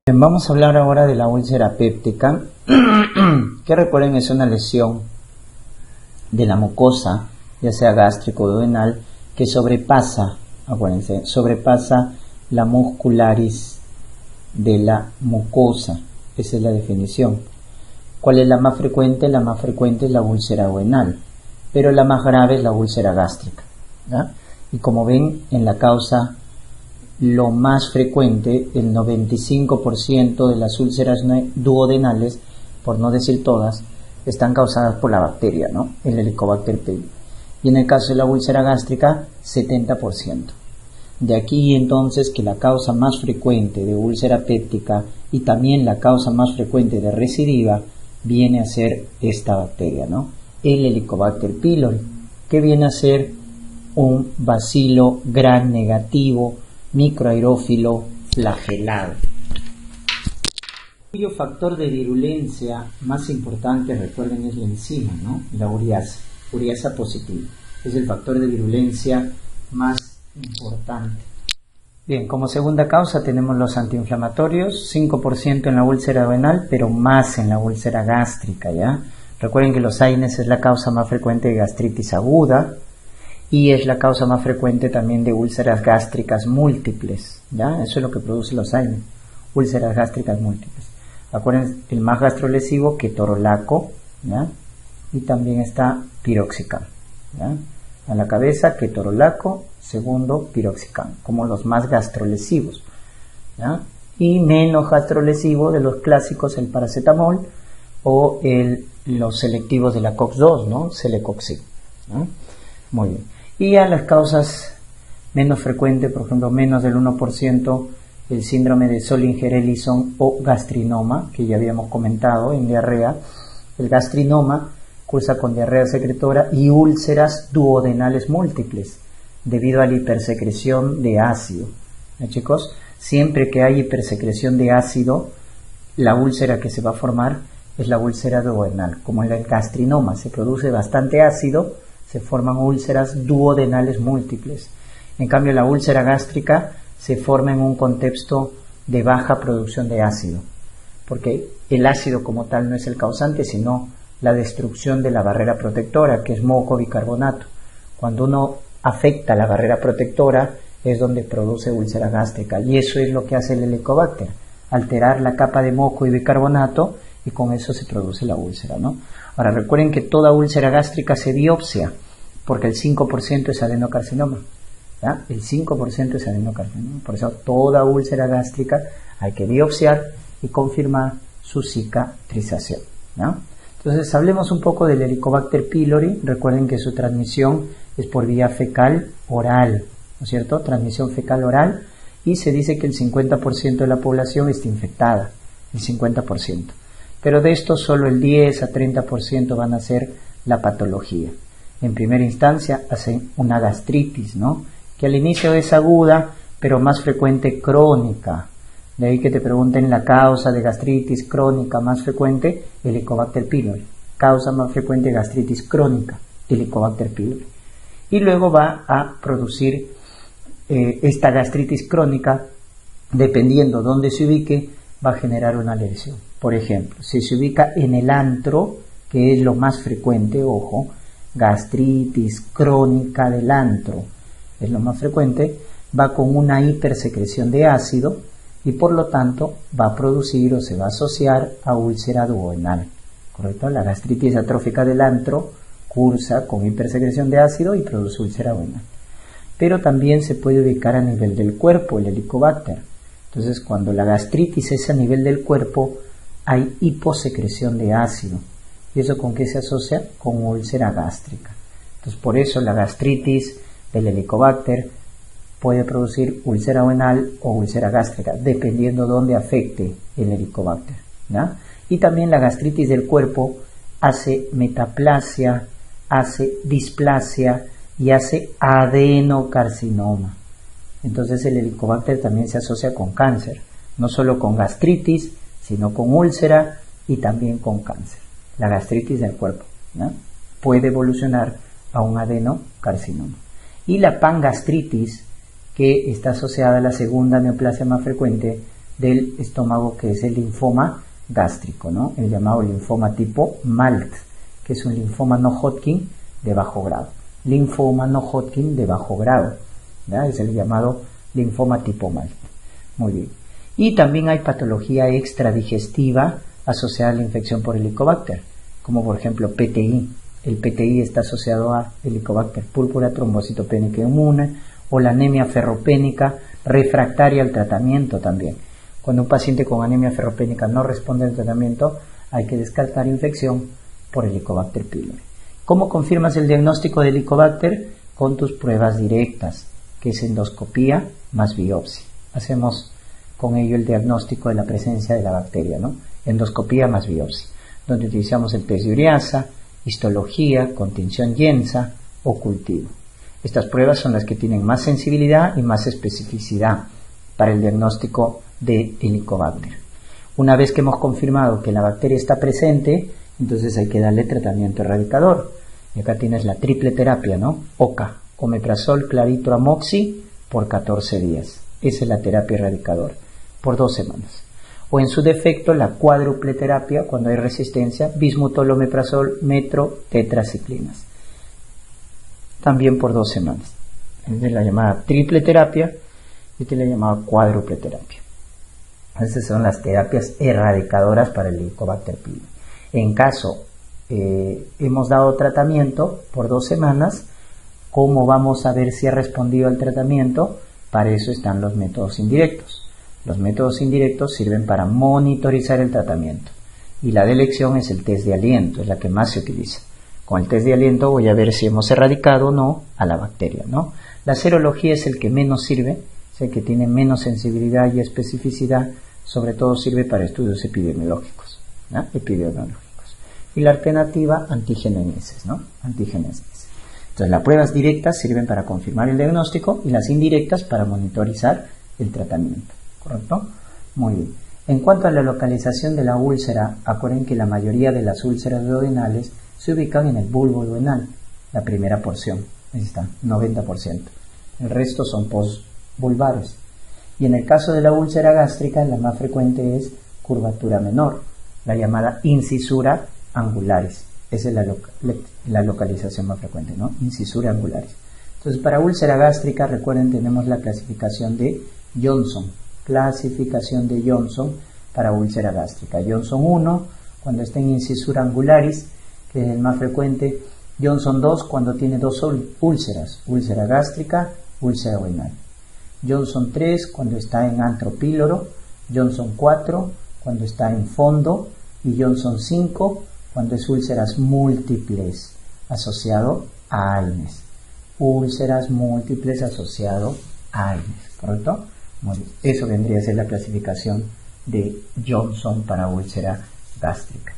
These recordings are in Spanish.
Bien, vamos a hablar ahora de la úlcera péptica, que recuerden es una lesión de la mucosa, ya sea gástrico o duodenal, que sobrepasa, acuérdense, sobrepasa la muscularis de la mucosa. Esa es la definición. ¿Cuál es la más frecuente? La más frecuente es la úlcera duodenal, pero la más grave es la úlcera gástrica, ¿ya? Y como ven, en la causa lo más frecuente, el 95% de las úlceras duodenales, por no decir todas, están causadas por la bacteria, ¿no? El Helicobacter pylori. Y en el caso de la úlcera gástrica, 70%. De aquí entonces que la causa más frecuente de úlcera péptica y también la causa más frecuente de recidiva viene a ser esta bacteria, ¿no? El Helicobacter pylori, que viene a ser un bacilo gram negativo microaerófilo flagelado. El factor de virulencia más importante, recuerden, es la enzima, ¿no? La ureasa positiva. Es el factor de virulencia más importante. Bien, como segunda causa tenemos los antiinflamatorios, 5% en la úlcera duodenal, pero más en la úlcera gástrica, ¿ya? Recuerden que los AINES es la causa más frecuente de gastritis aguda, y es la causa más frecuente también de úlceras gástricas múltiples, ¿ya? Eso es lo que produce los AINES, úlceras gástricas múltiples. Acuérdense, el más gastrolesivo, ketorolaco, ¿ya? Y también está piroxicam, ¿ya? A la cabeza, ketorolaco, segundo, piroxicam, como los más gastrolesivos, ¿ya? Y menos gastrolesivo de los clásicos, el paracetamol o los selectivos de la COX-2, ¿no? Celecoxib, ¿no? Muy bien. Y a las causas menos frecuentes, por ejemplo, menos del 1%, el síndrome de Zollinger-Ellison o gastrinoma, que ya habíamos comentado en diarrea. El gastrinoma cursa con diarrea secretora y úlceras duodenales múltiples, debido a la hipersecreción de ácido. ¿No, chicos? Siempre que hay hipersecreción de ácido, la úlcera que se va a formar es la úlcera duodenal. Como en el gastrinoma se produce bastante ácido, se forman úlceras duodenales múltiples. En cambio, la úlcera gástrica se forma en un contexto de baja producción de ácido, porque el ácido como tal no es el causante, sino la destrucción de la barrera protectora, que es moco bicarbonato. Cuando uno afecta la barrera protectora es donde produce úlcera gástrica, y eso es lo que hace el Helicobacter, alterar la capa de moco y bicarbonato, y con eso se produce la úlcera, ¿no? Ahora recuerden que toda úlcera gástrica se biopsia, porque el 5% es adenocarcinoma, ¿ya? El 5% es adenocarcinoma, por eso toda úlcera gástrica hay que biopsiar y confirmar su cicatrización, ¿no? Entonces hablemos un poco del Helicobacter pylori. Recuerden que su transmisión es por vía fecal oral, ¿no es cierto? Transmisión fecal oral, y se dice que el 50% de la población está infectada, el 50%. Pero de esto solo el 10 a 30% van a ser la patología. En primera instancia hacen una gastritis, ¿no? Que al inicio es aguda, pero más frecuente crónica. De ahí que te pregunten la causa de gastritis crónica más frecuente, Helicobacter pylori. Causa más frecuente de gastritis crónica, Helicobacter pylori. Y luego va a producir esta gastritis crónica, dependiendo dónde se ubique, va a generar una lesión. Por ejemplo, si se ubica en el antro, que es lo más frecuente, ojo, gastritis crónica del antro es lo más frecuente, va con una hipersecreción de ácido y por lo tanto va a producir o se va a asociar a úlcera duodenal, ¿correcto? La gastritis atrófica del antro cursa con hipersecreción de ácido y produce úlcera duodenal. Pero también se puede ubicar a nivel del cuerpo el Helicobacter. Entonces, cuando la gastritis es a nivel del cuerpo, hay hiposecreción de ácido. ¿Y eso con qué se asocia? Con úlcera gástrica. Entonces, por eso la gastritis del Helicobacter puede producir úlcera duodenal o úlcera gástrica, dependiendo dónde afecte el Helicobacter, ¿ya? Y también la gastritis del cuerpo hace metaplasia, hace displasia y hace adenocarcinoma. Entonces el Helicobacter también se asocia con cáncer, no solo con gastritis, sino con úlcera y también con cáncer. La gastritis del cuerpo, ¿no? Puede evolucionar a un adenocarcinoma. Y la pangastritis, que está asociada a la segunda neoplasia más frecuente, del estómago, que es el linfoma gástrico, ¿no? El llamado linfoma tipo MALT, que es un linfoma no Hodgkin de bajo grado. Linfoma no Hodgkin de bajo grado, ¿ya? Es el llamado linfoma tipo MALT. Muy bien. Y también hay patología extradigestiva asociada a la infección por Helicobacter, como por ejemplo PTI. El PTI está asociado a Helicobacter púrpura, trombocitopénica inmune, o la anemia ferropénica refractaria al tratamiento también. Cuando un paciente con anemia ferropénica no responde al tratamiento, hay que descartar infección por Helicobacter pylori. ¿Cómo confirmas el diagnóstico de Helicobacter? Con tus pruebas directas, que es endoscopía más biopsia. Hacemos con ello el diagnóstico de la presencia de la bacteria, ¿no? Endoscopía más biopsia, donde utilizamos el test de ureasa, histología, contención Yensa o cultivo. Estas pruebas son las que tienen más sensibilidad y más especificidad para el diagnóstico de Helicobacter. Una vez que hemos confirmado que la bacteria está presente, entonces hay que darle tratamiento erradicador. Y acá tienes la triple terapia, ¿no? OCA, omeprazol, clarito, amoxi, por 14 días. Esa es la terapia erradicador, por 2 semanas. O en su defecto, la cuádruple terapia, cuando hay resistencia, bismutol, omeprazol, metro, tetraciclinas. También por 2 semanas. Esta es la llamada triple terapia y esta es la llamada cuádruple terapia. Esas son las terapias erradicadoras para el Helicobacter pylori. En caso hemos dado tratamiento por 2 semanas, ¿cómo vamos a ver si ha respondido al tratamiento? Para eso están los métodos indirectos. Los métodos indirectos sirven para monitorizar el tratamiento. Y la de elección es el test de aliento, es la que más se utiliza. Con el test de aliento voy a ver si hemos erradicado o no a la bacteria, ¿no? La serología es el que menos sirve, es el que tiene menos sensibilidad y especificidad, sobre todo sirve para estudios epidemiológicos, ¿no? Y la alternativa, antigenesis, ¿no? Antigenesis. Entonces, las pruebas directas sirven para confirmar el diagnóstico y las indirectas para monitorizar el tratamiento, ¿correcto? Muy bien. En cuanto a la localización de la úlcera, acuérdense que la mayoría de las úlceras duodenales se ubican en el bulbo duodenal, la primera porción, ahí está, 90%. El resto son postvulvares. Y en el caso de la úlcera gástrica, la más frecuente es curvatura menor, la llamada incisura angularis. Esa es la localización más frecuente, ¿no? Incisura angularis. Entonces, para úlcera gástrica, recuerden, tenemos la clasificación de Johnson. Clasificación de Johnson para úlcera gástrica. Johnson 1, cuando está en incisura angularis, que es el más frecuente. Johnson 2, cuando tiene 2 úlceras, úlcera gástrica, úlcera duodenal. Johnson 3, cuando está en antropíloro. Johnson 4, cuando está en fondo. Y Johnson 5, cuando es úlceras múltiples asociado a AINES. Úlceras múltiples asociado a AINES, ¿correcto? Muy bien. Eso vendría a ser la clasificación de Johnson para úlcera gástrica.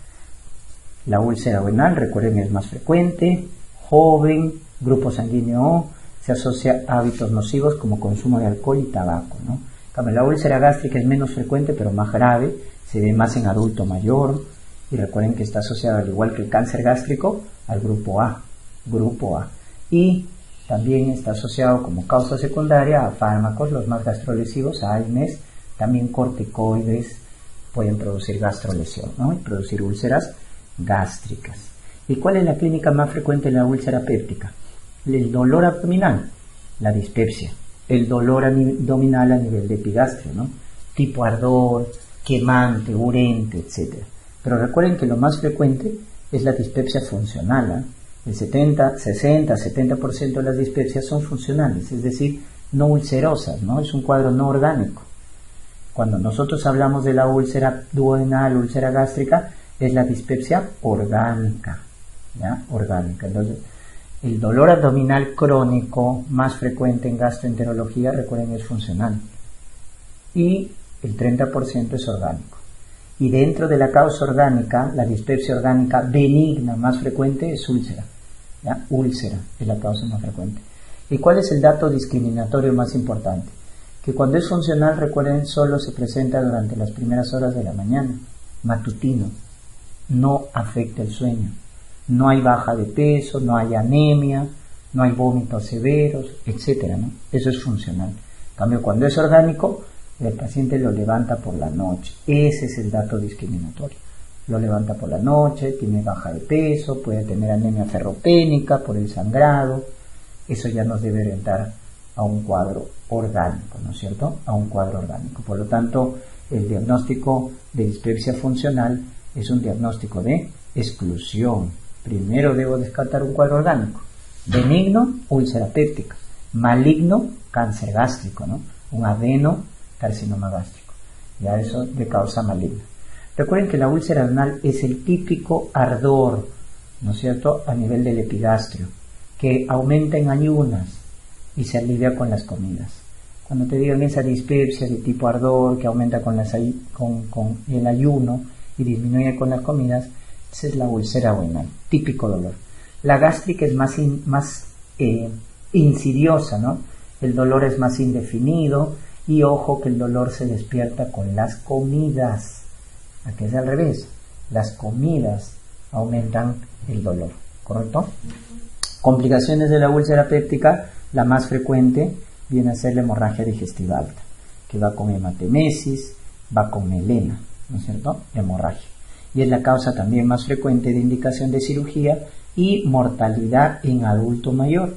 La úlcera duodenal, recuerden, es más frecuente, joven, grupo sanguíneo O, se asocia a hábitos nocivos como consumo de alcohol y tabaco, ¿no? La úlcera gástrica es menos frecuente pero más grave, se ve más en adulto mayor, y recuerden que está asociado, al igual que el cáncer gástrico, al grupo A. Y también está asociado como causa secundaria a fármacos, los más gastrolesivos, a AINES, también corticoides pueden producir gastrolesión, ¿no? Y producir úlceras gástricas. ¿Y cuál es la clínica más frecuente en la úlcera péptica? El dolor abdominal, la dispepsia, el dolor abdominal a nivel de epigastrio, ¿no? Tipo ardor, quemante, urente, etc. Pero recuerden que lo más frecuente es la dispepsia funcional, ¿eh? El 60-70% de las dispepsias son funcionales, es decir, no ulcerosas, ¿no? Es un cuadro no orgánico. Cuando nosotros hablamos de la úlcera duodenal, úlcera gástrica, es la dispepsia orgánica, ¿ya? Orgánica. Entonces, el dolor abdominal crónico más frecuente en gastroenterología, recuerden, es funcional. Y el 30% es orgánico. Y dentro de la causa orgánica, la dispepsia orgánica benigna más frecuente es úlcera. ¿Ya? Úlcera es la causa más frecuente. ¿Y cuál es el dato discriminatorio más importante? Que cuando es funcional, recuerden, solo se presenta durante las primeras horas de la mañana, matutino. No afecta el sueño. No hay baja de peso, no hay anemia, no hay vómitos severos, etcétera, ¿no? Eso es funcional. En cambio, cuando es orgánico, El paciente lo levanta por la noche. Ese es el dato discriminatorio. Lo levanta por la noche, tiene baja de peso, puede tener anemia ferropénica por el sangrado. Eso ya nos debe orientar a un cuadro orgánico, ¿no es cierto? A un cuadro orgánico. Por lo tanto, el diagnóstico de dispepsia funcional es un diagnóstico de exclusión. Primero debo descartar un cuadro orgánico. Benigno, úlcera péptica. Maligno, cáncer gástrico, ¿no? Un adenocarcinoma gástrico. Ya eso de causa maligna. Recuerden que la úlcera anal es el típico ardor, ¿no es cierto?, a nivel del epigastrio, que aumenta en ayunas y se alivia con las comidas. Cuando te digan esa dispepsia de tipo ardor que aumenta con el ayuno y disminuye con las comidas, esa es la úlcera anal, típico dolor. La gástrica es más insidiosa, ¿no? El dolor es más indefinido y ojo que el dolor se despierta con las comidas. Aquí es al revés, las comidas aumentan el dolor, ¿correcto? Complicaciones de la úlcera péptica, la más frecuente viene a ser la hemorragia digestiva alta, que va con hematemesis, va con melena, ¿no es cierto? Hemorragia. Y es la causa también más frecuente de indicación de cirugía y mortalidad en adulto mayor.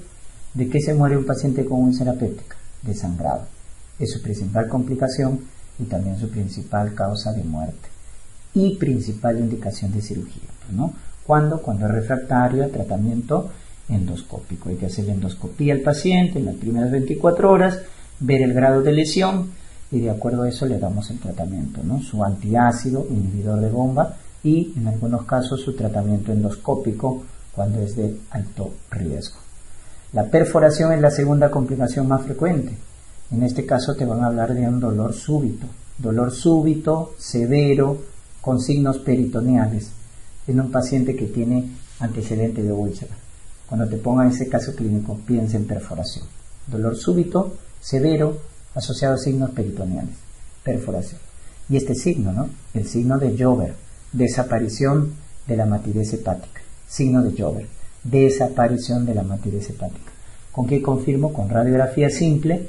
¿De qué se muere un paciente con úlcera péptica? De sangrado. Es su principal complicación y también su principal causa de muerte. Y principal indicación de cirugía, ¿no? ¿Cuándo? Cuando es refractario a tratamiento endoscópico. Hay que hacer la endoscopía al paciente en las primeras 24 horas, ver el grado de lesión y de acuerdo a eso le damos el tratamiento, ¿no? Su antiácido, inhibidor de bomba y en algunos casos su tratamiento endoscópico cuando es de alto riesgo. La perforación es la segunda complicación más frecuente. En este caso te van a hablar de un dolor súbito, severo, con signos peritoneales en un paciente que tiene antecedente de úlcera. Cuando te pongan ese caso clínico, piensa en perforación. Dolor súbito, severo, asociado a signos peritoneales. Perforación. Y este signo, ¿no? El signo de Jover, desaparición de la matidez hepática. Signo de Jover, desaparición de la matidez hepática. ¿Con qué confirmo? Con radiografía simple,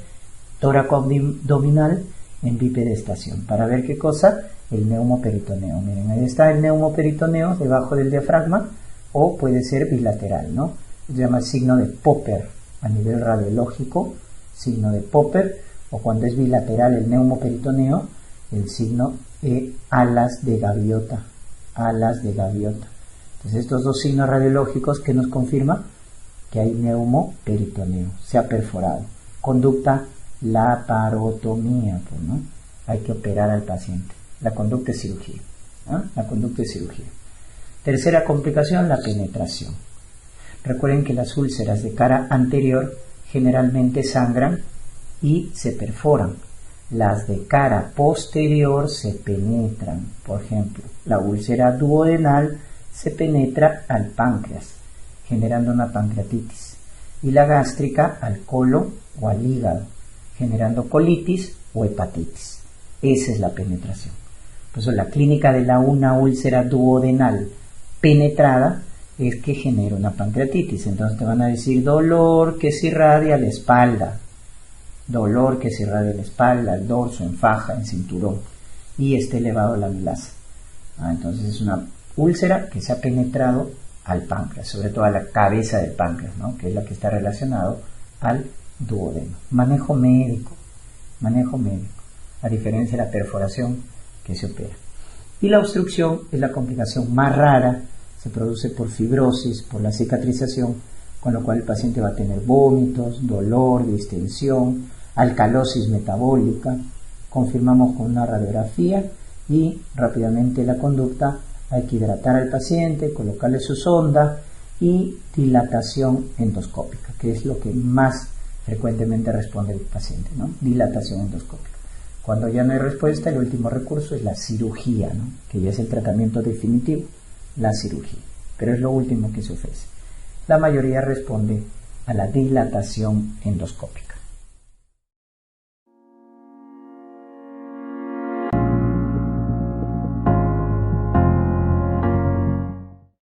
tóraco abdominal en bipedestación. ¿Para ver qué cosa? El neumoperitoneo. Miren, ahí está el neumoperitoneo debajo del diafragma o puede ser bilateral, ¿no? Se llama signo de Popper a nivel radiológico, signo de Popper, o cuando es bilateral el neumoperitoneo, el signo de alas de gaviota, alas de gaviota. Entonces estos dos signos radiológicos que nos confirman que hay neumoperitoneo, se ha perforado. Conducta, laparotomía, pues, ¿no? Hay que operar al paciente. La conducta es cirugía, ¿no? La conducta es cirugía. Tercera complicación, la penetración. Recuerden que las úlceras de cara anterior generalmente sangran y se perforan. Las de cara posterior se penetran. Por ejemplo, la úlcera duodenal se penetra al páncreas, generando una pancreatitis. Y la gástrica al colon o al hígado, generando colitis o hepatitis. Esa es la penetración. Por eso la clínica de una úlcera duodenal penetrada es que genera una pancreatitis. Entonces te van a decir dolor que se irradia a la espalda, dolor que se irradia a la espalda, al dorso, en faja, en cinturón, y está elevado la amilasa. Entonces es una úlcera que se ha penetrado al páncreas, sobre todo a la cabeza del páncreas, ¿no? Que es la que está relacionado al duodeno. Manejo médico, a diferencia de la perforación que se opera. Y la obstrucción es la complicación más rara, se produce por fibrosis, por la cicatrización, con lo cual el paciente va a tener vómitos, dolor, distensión, alcalosis metabólica. Confirmamos con una radiografía y rápidamente la conducta. Hay que hidratar al paciente, colocarle su sonda y dilatación endoscópica, que es lo que más frecuentemente responde el paciente, ¿no? Dilatación endoscópica. Cuando ya no hay respuesta, el último recurso es la cirugía, ¿no? Que ya es el tratamiento definitivo, la cirugía, pero es lo último que se ofrece. La mayoría responde a la dilatación endoscópica.